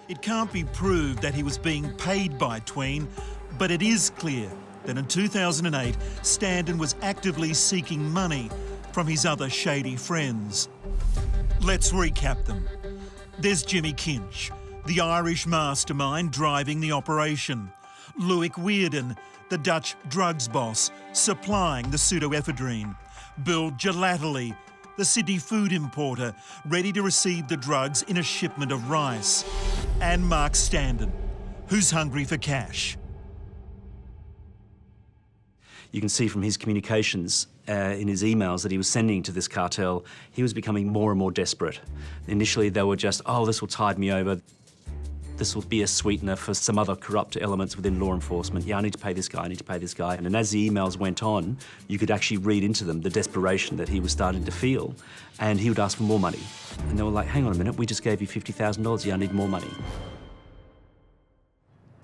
It can't be proved that he was being paid by Tween, but it is clear that in 2008, Standen was actively seeking money from his other shady friends. Let's recap them. There's Jimmy Kinch, the Irish mastermind driving the operation. Loic Weirden, the Dutch drugs boss, supplying the pseudoephedrine. Bill Gelately, the Sydney food importer, ready to receive the drugs in a shipment of rice. And Mark Standen, who's hungry for cash. You can see from his communications in his emails that he was sending to this cartel, he was becoming more and more desperate. Initially, they were just, oh, this will tide me over. This will be a sweetener for some other corrupt elements within law enforcement. Yeah, I need to pay this guy, I need to pay this guy. And as the emails went on, you could actually read into them the desperation that he was starting to feel. And he would ask for more money. And they were like, hang on a minute, we just gave you $50,000, yeah, I need more money.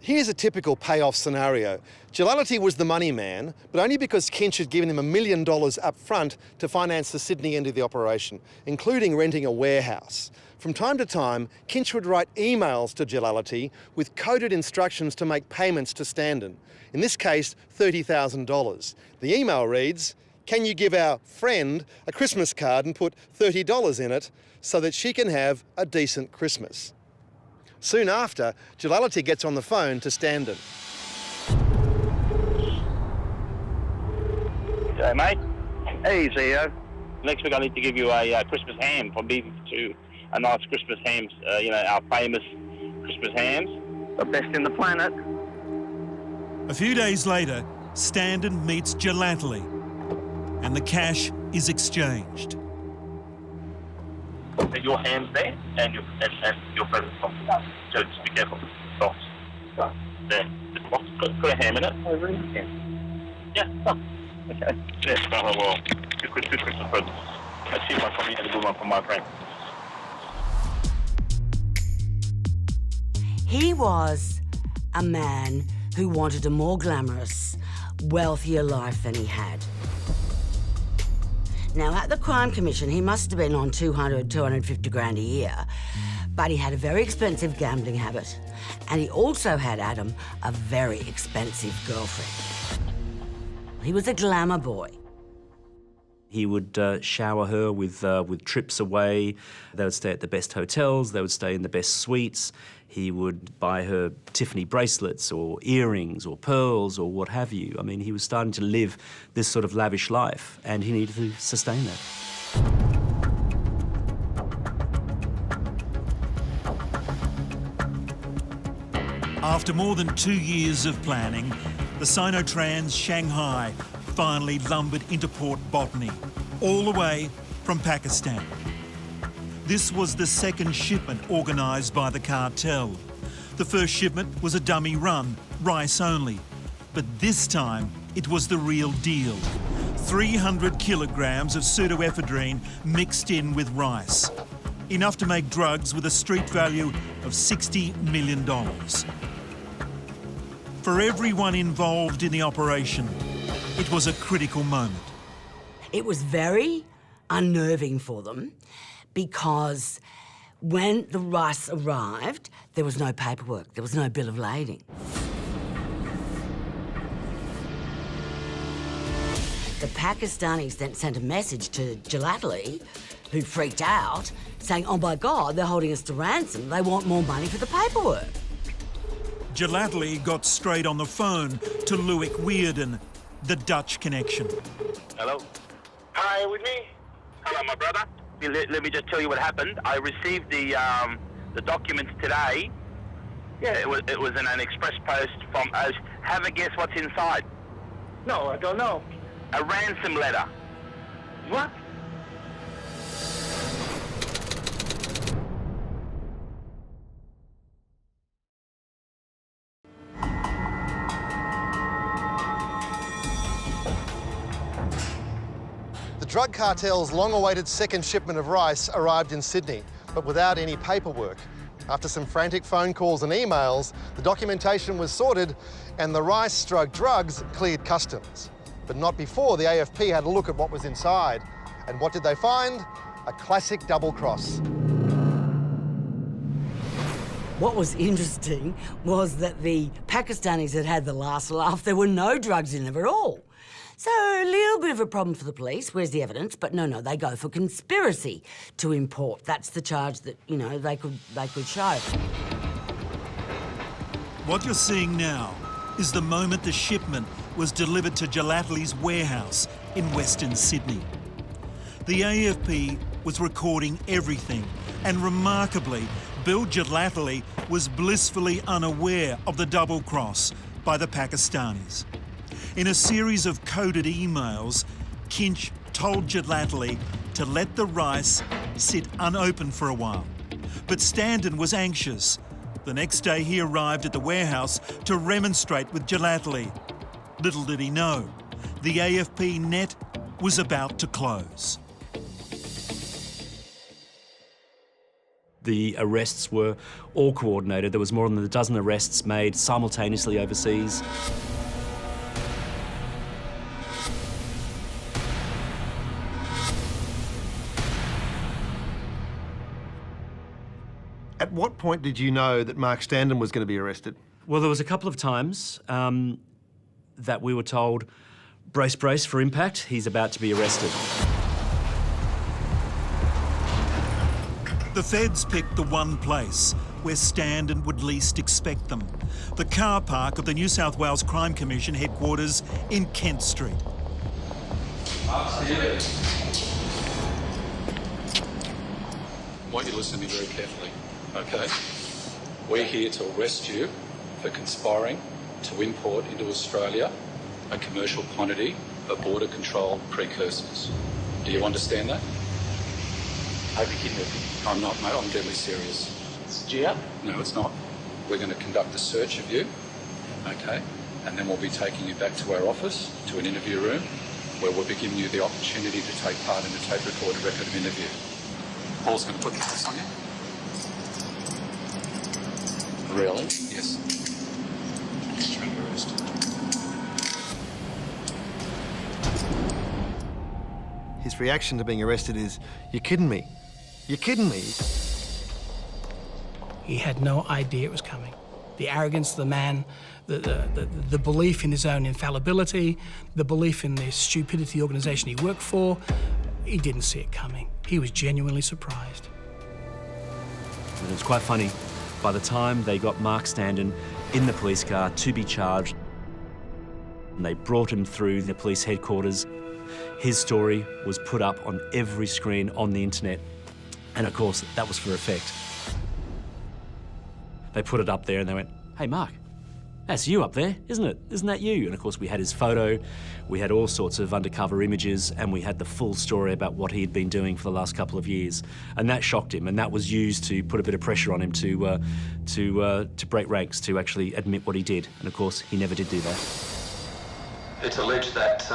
Here's a typical payoff scenario. Gelately was the money man, but only because Kinch had given him $1 million up front to finance the Sydney end of the operation, including renting a warehouse. From time to time, Kinch would write emails to Gelately with coded instructions to make payments to Standen. In this case, $30,000. The email reads, "Can you give our friend a Christmas card and put $30 in it so that she can have a decent Christmas?" Soon after, Gelately gets on the phone to Standen. G'day, mate. Hey, CEO. Next week I need to give you a Christmas ham from beef to a nice Christmas hams, our famous Christmas hams. The best in the planet. A few days later, Standen meets Gelately, and the cash is exchanged. Your hands there and your present box. So just be careful. Box. There. The box. Put a ham in it. Oh, really? Yeah. Oh. Okay. Yes. Oh, well. Good Christmas present. I see one from you and a good one from my friend. He was a man who wanted a more glamorous, wealthier life than he had. Now, at the Crime Commission, he must have been on 200, 250 grand a year, but he had a very expensive gambling habit, and he also had, Adam, a very expensive girlfriend. He was a glamour boy. He would shower her with trips away. They would stay at the best hotels. They would stay in the best suites. He would buy her Tiffany bracelets or earrings or pearls or what have you. I mean, he was starting to live this sort of lavish life, and he needed to sustain that. After more than 2 years of planning, the Sinotrans Shanghai finally lumbered into Port Botany, all the way from Pakistan. This was the second shipment organised by the cartel. The first shipment was a dummy run, rice only. But this time, it was the real deal. 300 kilograms of pseudoephedrine mixed in with rice. Enough to make drugs with a street value of $60 million. For everyone involved in the operation, it was a critical moment. It was very unnerving for them because when the rice arrived, there was no paperwork, there was no bill of lading. The Pakistanis then sent a message to Gelately, who freaked out, saying, oh my God, they're holding us to ransom. They want more money for the paperwork. Gelately got straight on the phone to Loic Weirden, the Dutch connection. Hello? Hi, with me? Hello, my brother. Let me just tell you what happened. I received the documents today. Yeah, it was in an express post from us. Have a guess what's inside? No, I don't know. A ransom letter. What? The drug cartel's long-awaited second shipment of rice arrived in Sydney, but without any paperwork. After some frantic phone calls and emails, the documentation was sorted and the rice-struck drugs cleared customs. But not before the AFP had a look at what was inside. And what did they find? A classic double cross. What was interesting was that the Pakistanis had had the last laugh. There were no drugs in them at all. So a little bit of a problem for the police. Where's the evidence? But no, they go for conspiracy to import. That's the charge that, you know, they could show. What you're seeing now is the moment the shipment was delivered to Gelatli's warehouse in Western Sydney. The AFP was recording everything, and remarkably, Bill Gelatli was blissfully unaware of the double cross by the Pakistanis. In a series of coded emails, Kinch told Gelatli to let the rice sit unopened for a while. But Standen was anxious. The next day he arrived at the warehouse to remonstrate with Gelatli. Little did he know, the AFP net was about to close. The arrests were all coordinated. There was more than a dozen arrests made simultaneously overseas. At what point did you know that Mark Standen was going to be arrested? Well, there was a couple of times that we were told, brace, brace for impact, he's about to be arrested. The feds picked the one place where Standen would least expect them, the car park of the New South Wales Crime Commission headquarters in Kent Street. I want you to listen to me very carefully, okay? We're here to arrest you for conspiring to import into Australia a commercial quantity of border-controlled precursors. Do you understand that? I hope you're kidding me. I'm not, mate. I'm deadly serious. It's G up. No, it's not. We're going to conduct a search of you, okay? And then we'll be taking you back to our office, to an interview room, where we'll be giving you the opportunity to take part in a tape-recorded record of interview. Paul's going to put the case on you. Really? Yes. String arrest. His reaction to being arrested is, "You're kidding me. You're kidding me." He had no idea it was coming. The arrogance of the man, the belief in his own infallibility, the belief in the stupidity organisation he worked for, he didn't see it coming. He was genuinely surprised. And it was quite funny. By the time they got Mark Standen in the police car to be charged, and they brought him through the police headquarters, his story was put up on every screen on the internet. And of course, that was for effect. They put it up there and they went, "Hey, Mark, that's you up there, isn't it? Isn't that you?" And of course, we had his photo, we had all sorts of undercover images, and we had the full story about what he had been doing for the last couple of years. And that shocked him, and that was used to put a bit of pressure on him to break ranks, to actually admit what he did. And of course, he never did do that. It's alleged that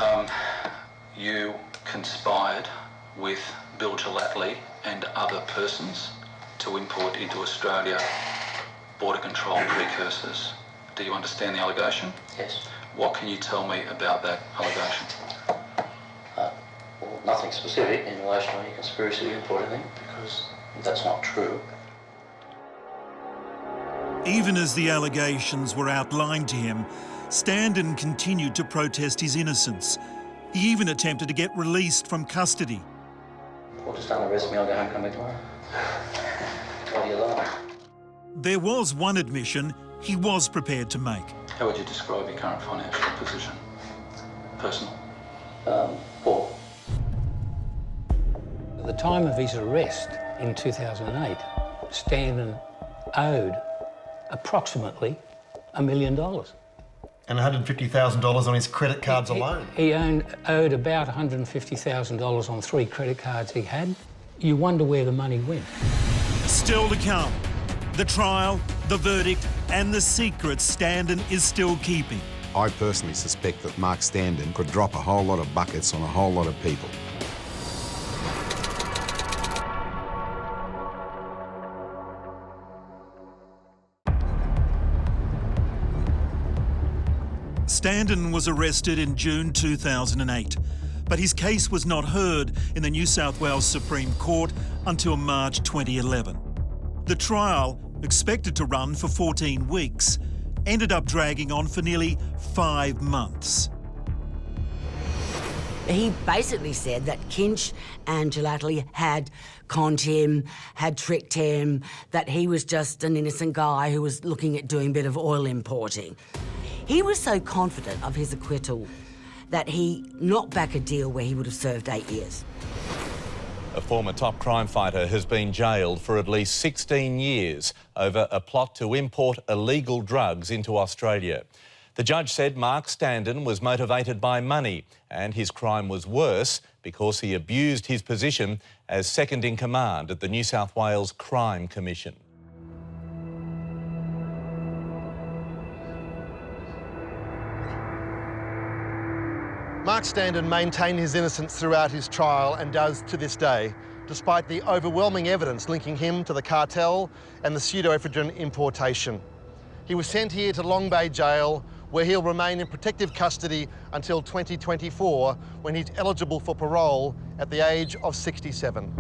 you conspired with Bill Gelatli and other persons to import into Australia border control precursors. Do you understand the allegation? Yes. What can you tell me about that allegation? Well, nothing specific in relation to any conspiracy to import anything, because that's not true. Even as the allegations were outlined to him, Standen continued to protest his innocence. He even attempted to get released from custody. Well, just don't arrest me, I'll go home, come back tomorrow. What do you like? There was one admission he was prepared to make. How would you describe your current financial position? Personal? Poor. At the time of his arrest in 2008, Standen owed approximately $1 million. And $150,000 on his credit cards alone. He owed about $150,000 on 3 credit cards he had. You wonder where the money went. Still to come, the trial, the verdict, and the secrets Standen is still keeping. I personally suspect that Mark Standen could drop a whole lot of buckets on a whole lot of people. Standen was arrested in June 2008, but his case was not heard in the New South Wales Supreme Court until March 2011. The trial expected to run for 14 weeks, ended up dragging on for nearly 5 months. He basically said that Kinch and Gelately had conned him, had tricked him, that he was just an innocent guy who was looking at doing a bit of oil importing. He was so confident of his acquittal that he knocked back a deal where he would have served 8 years. A former top crime fighter has been jailed for at least 16 years over a plot to import illegal drugs into Australia. The judge said Mark Standen was motivated by money, and his crime was worse because he abused his position as second in command at the New South Wales Crime Commission. Mark Standen maintained his innocence throughout his trial and does to this day, despite the overwhelming evidence linking him to the cartel and the pseudoephedrine importation. He was sent here to Long Bay Jail, where he'll remain in protective custody until 2024, when he's eligible for parole at the age of 67.